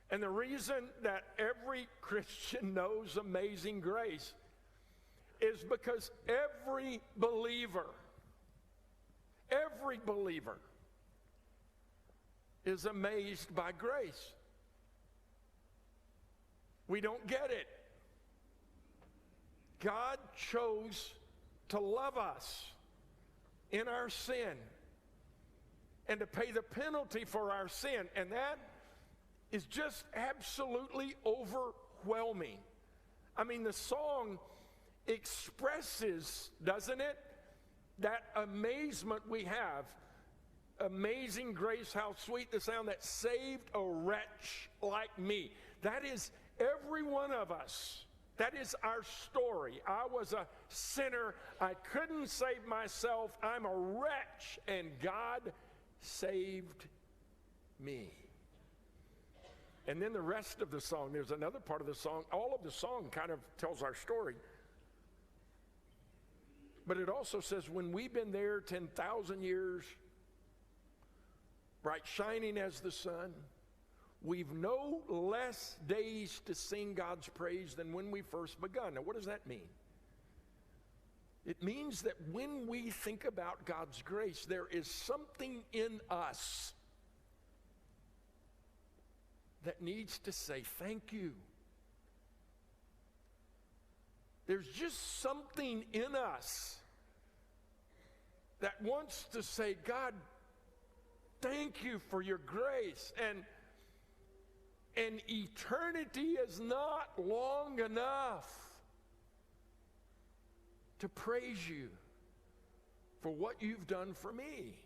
And the reason that every Christian knows amazing grace is because every believer is amazed by grace. We don't get it. God chose to love us in our sin and to pay the penalty for our sin. And that is just absolutely overwhelming. I mean, the song expresses, doesn't it, that amazement we have. Amazing grace, how sweet the sound that saved a wretch like me. That is every one of us. That is our story. I was a sinner. I couldn't save myself. I'm a wretch, and God saved me. And then the rest of the song, there's another part of the song. All of the song kind of tells our story. But it also says, when we've been there 10,000 years, bright shining as the sun, we've no less days to sing God's praise than when we first begun. Now, what does that mean? It means that when we think about God's grace, there is something in us that needs to say thank you. There's just something in us that wants to say, God, thank you for your grace. And eternity is not long enough to praise you for what you've done for me.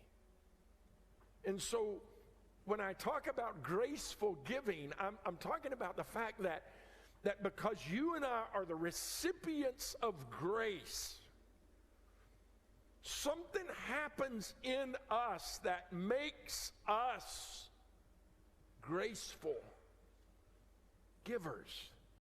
And so when I talk about graceful giving, I'm talking about the fact that because you and I are the recipients of grace, something happens in us that makes us graceful givers.